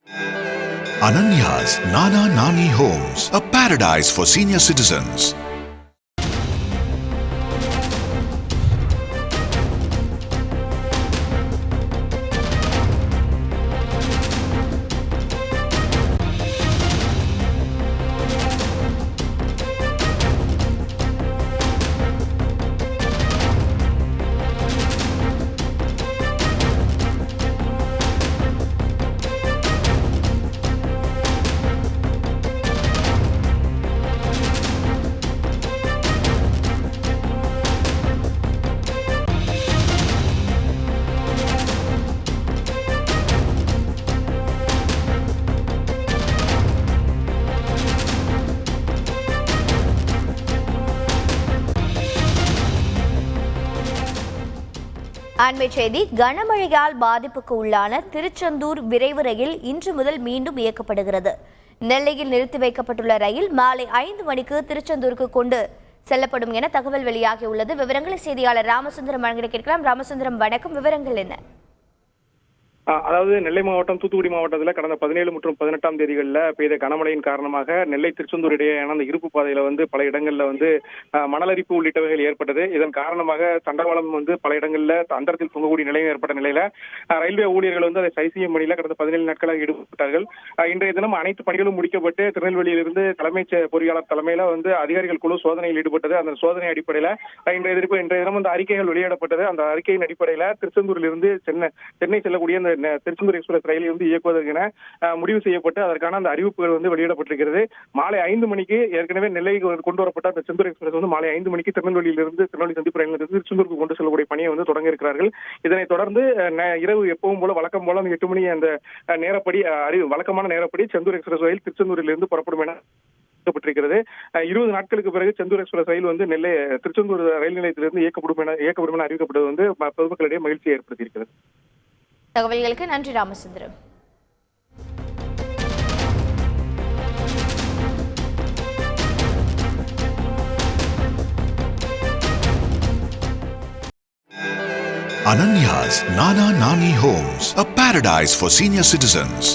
Ananya's Nana Nani Homes, a paradise for senior citizens. அண்மை செய்தி. கனமழையால் பாதிப்புக்கு உள்ளான திருச்செந்தூர் விரைவு ரயில் இன்று முதல் மீண்டும் இயக்கப்படுகிறது. நெல்லையில் நிறுத்தி வைக்கப்பட்டுள்ள ரயில் மாலை 5 மணிக்கு திருச்செந்தூருக்கு கொண்டு செல்லப்படும் என தகவல் வெளியாகியுள்ளது. விவரங்களை செய்தியாளர் ராமசுந்தரம் வழங்க கேட்கலாம். ராமசுந்தரம், வணக்கம். விவரங்கள் என்ன? அதாவது நெல்லை மாவட்டம், தூத்துக்குடி மாவட்டத்தில் கடந்த 17 மற்றும் 18ஆம் தேதிகளில் பெய்த கனமழையின் காரணமாக நெல்லை திருச்செந்தூர் இடையேயான அந்த இருப்பு பாதையில பல இடங்களில் மணலரிப்பு உள்ளிட்டவைகள் ஏற்பட்டது. இதன் காரணமாக தண்டவாளம் பல இடங்களில் அந்தரத்தில் தொங்கக்கூடிய நிலையம் ஏற்பட்ட நிலையில ரயில்வே ஊழியர்கள் அதை சரி செய்யும் பணியில் கடந்த 17 நாட்களாக ஈடுபட்டார்கள். இன்றைய தினம் அனைத்து பணிகளும் முடிக்கப்பட்டு திருநெல்வேலியிலிருந்து தலைமைச் பொறியாளர் தலைமையில அதிகாரிகள் குழு சோதனையில் ஈடுபட்டது. அந்த சோதனை அடிப்படையில் இன்றைய தினம் அந்த அறிக்கைகள் வெளியிடப்பட்டது. அந்த அறிக்கையின் அடிப்படையில் திருச்செந்தூரிலிருந்து சென்னை செல்லக்கூடிய திருச்செந்தூர் எக்ஸ்பிரஸ் ரயிலை இயக்குவதற்கென முடிவு செய்யப்பட்டு அதற்கான அந்த அறிவிப்புகள் வெளியிடப்பட்டிருக்கிறது. மாலை 5 மணிக்கு ஏற்கனவே நெல்லைக்கு கொண்டு வரப்பட்ட அந்த செந்தூர் எக்ஸ்பிரஸ் மாலை 5 மணிக்கு திருநெல்வேலி சந்திப்பு ரயிலிருந்து திருச்செந்தூருக்கு கொண்டு செல்லக்கூடிய பணியை தொடங்க இருக்கிறார்கள். இதனைத் தொடர்ந்து இரவு எப்பவும் போல வழக்கம் போல 8 மணி அந்த நேரப்படி வழக்கமான நேரப்படி செந்தூர் எக்ஸ்பிரஸ் ரயில் திருச்செந்தூரிலிருந்து புறப்படும் என 20 நாட்களுக்கு பிறகு செந்தூர் எக்ஸ்பிரஸ் ரயில் நெல்லை திருச்செந்தூர் ரயில் நிலையத்திலிருந்து இயக்கப்படும் என அறிவிக்கப்பட்டது பொதுமக்களிடையே மகிழ்ச்சியை ஏற்படுத்தியிருக்கிறது. தகவல்களுக்கு நன்றி Ramasundaram. Ananya's Nana Nani Homes, a paradise for senior citizens.